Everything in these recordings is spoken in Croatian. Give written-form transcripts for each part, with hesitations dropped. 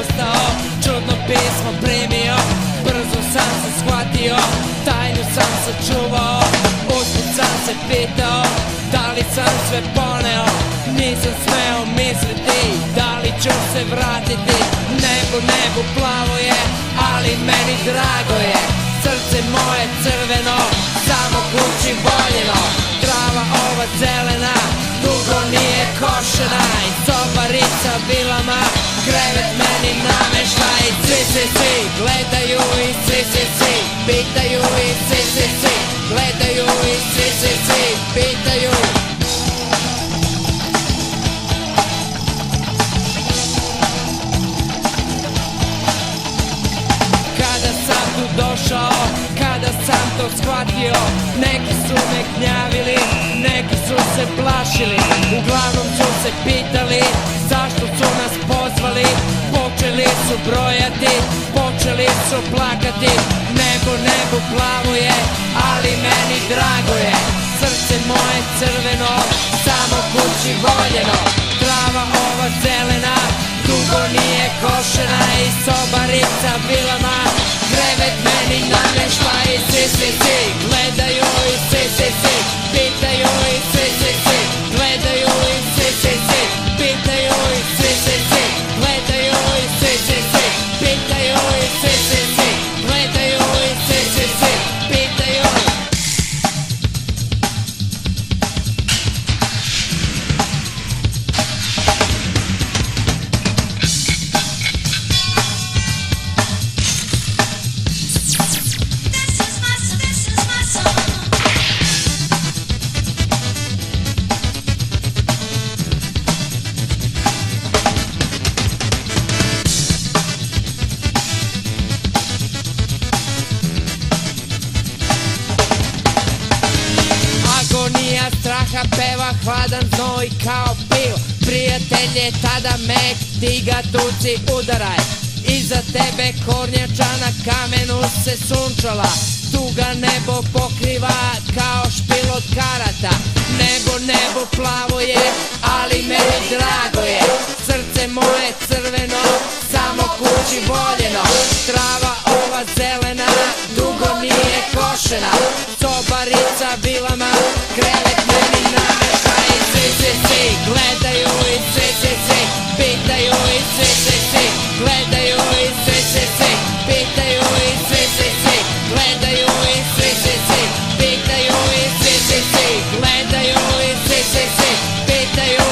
ostao, čudno pismo primio, brzo sam se shvatio, tajnu sam sačuvao, usput sam se pitao, da li sam sve poneo, nisam smeo misliti, da li ću se vratiti, nebo plavo je, ali meni drago je, srce moje crveno, samo kući voljeno, trava ova zelena, dugo nije košena i sobarica vilama, krevet meni namešta i svi, gledaju i svi, pitaju i svi, gledaju i svi, pitaju. Kada sam tu došao, kada sam to shvatio, neki su me gnjavili, neki su se plašili, uglavnom su se pitali zašto su nas pozvali, počeli su brojati, počeli su plakati, nebo plavo je, ali meni drago je, srce moje crveno, samo kući voljeno, trava ova zelena, dugo nije košena i sobarica vilama, krevet meni namešta i svi, gledaju i svi, pitaju i svi, gledaju i svi, pitaju i svi, gledaju i svi, pitaju i svi, gledaju i svi, pitaju. Agonija straha peva, hladan znoj kao pil, prijatelje tada mek, ti ga tuci udaraj, iza tebe kornjača na kamenu se sunčala, tuga nebo pokriva kao špil od karata, nebo plavo je, ali meni drago je, srce moje crveno, samo kući voljeno, trava ova zelena, dugo nije košena, sobarica vilama, krevet meni namešta i svi, gledaju i svi, pitaju i svi, gledaju i svi, pitaju i svi, gledaju i svi, pitaju i svi, gledaju i svi, pitaju.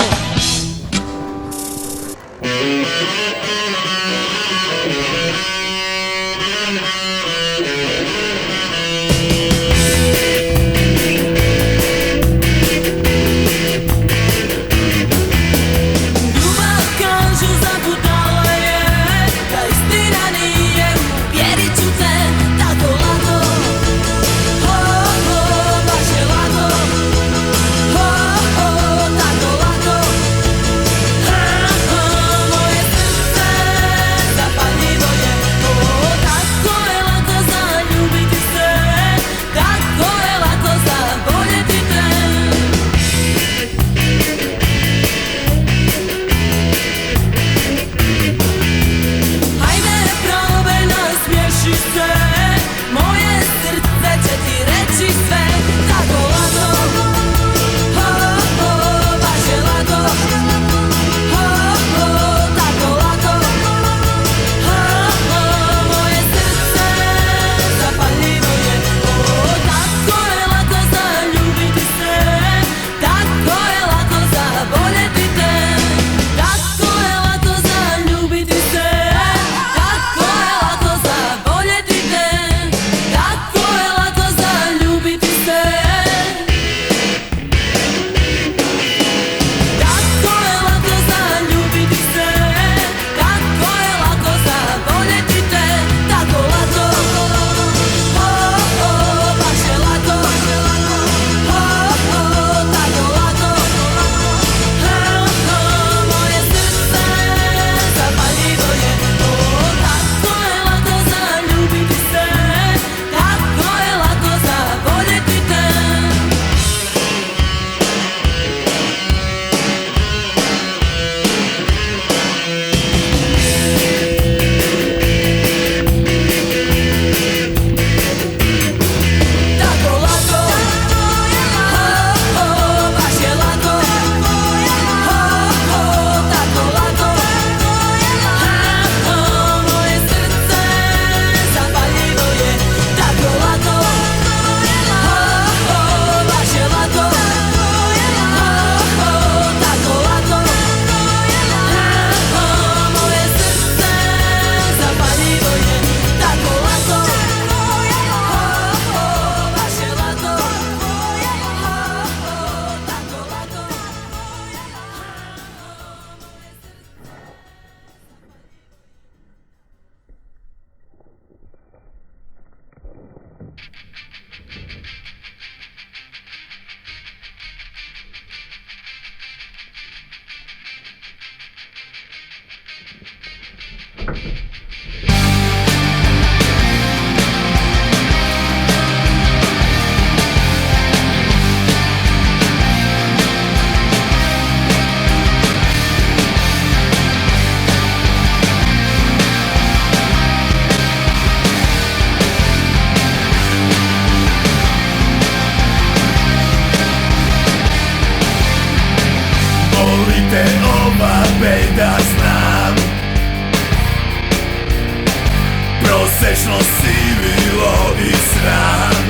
živilo i sram.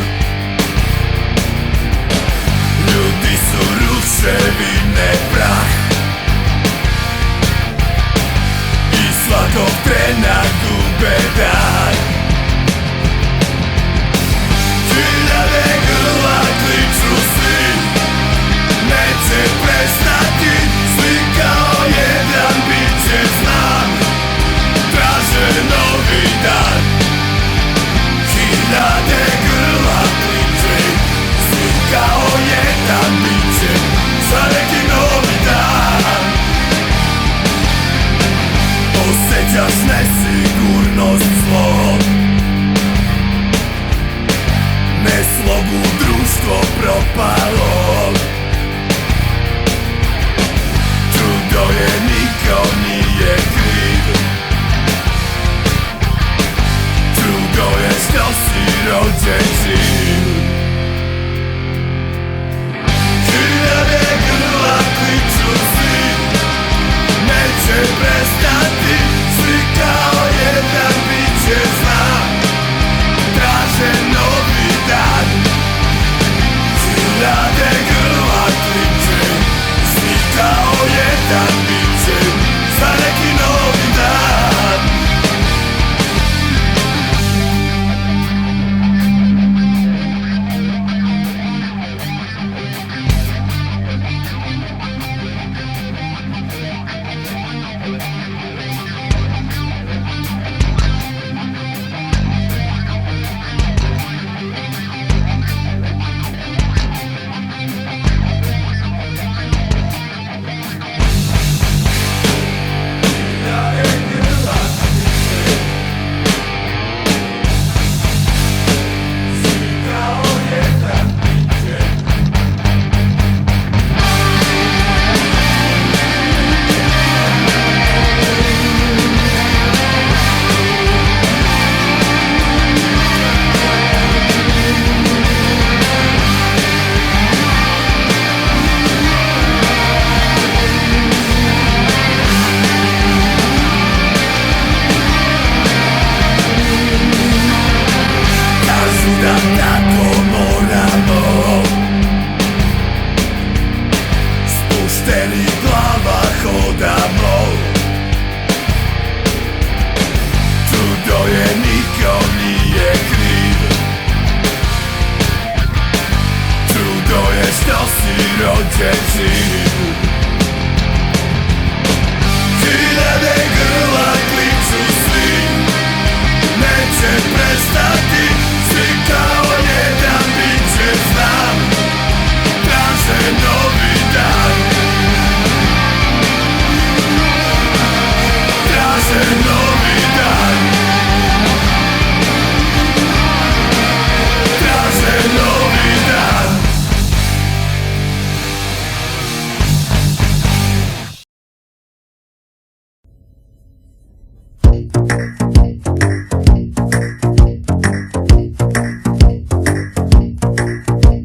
Ljudi su ruševine, prah, i svakog trena gube dan. Hiljade grla kliču svi, neće prestati, svi kao jedan biće znam, traže novi dan. Hiljade grla kliče, svi kao jedan biće za neki novi dan. Osjećaš nesigurnost svog, neslogu društvo propalog. Čudo je, niko nije kriv, čudo je što si rođen živ. Hiljade grla kliču svi, neće prestati, svi kao jedan biće znam, traže novi dan. Hiljade grla kliče, svi kao jedan biće za neki novi dan.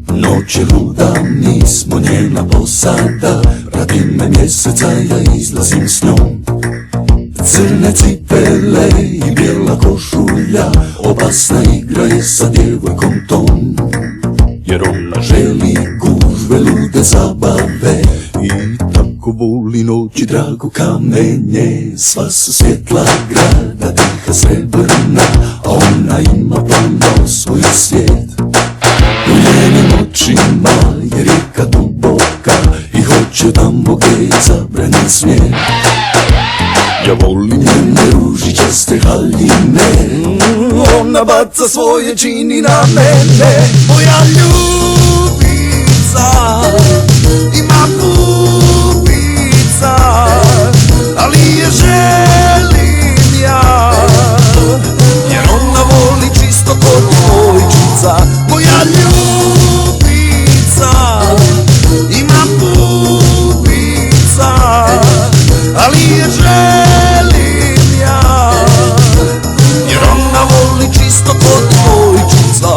Noć je luda, mi smo njena posada, prati me mjeseca, ja izlazim s njom. Crne cipele i bijela košulja, opasna igra je sa djevojkom tom. Jer ona želi gužve, lude zabave i tako voli noći drago kamenje. Sva su svjetla grada, tiha srebrna, a ona ima plan svoj svijet. U njenim očima je rijeka duboka i hoće tamo gdje je zabranjen smijet. Ja volim njene ružičaste haljine, ona baca svoje čini na mene. Moja ljubica ima pubica, ali je želim ja, jer ona voli čisto kod dvojčica. Moja ljubica ima pubica, ali je želim ja, jer ona voli čisto kod dvojčica.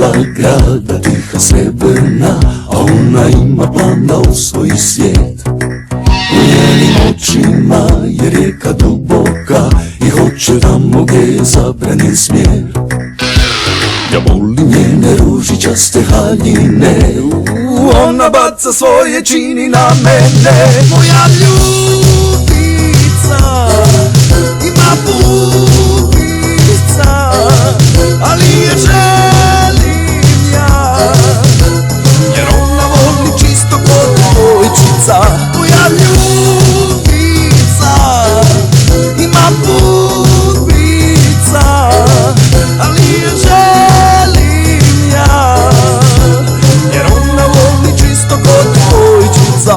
svjetla grada, tiha srebrna, a ona ima plan da osvoji svijet. U njenim očima je rijeka duboka i hoće tamo gdje je zabranjen smjer. Ja volim njene ružičaste haljine, ona baca svoje čini na mene. Moja ljubav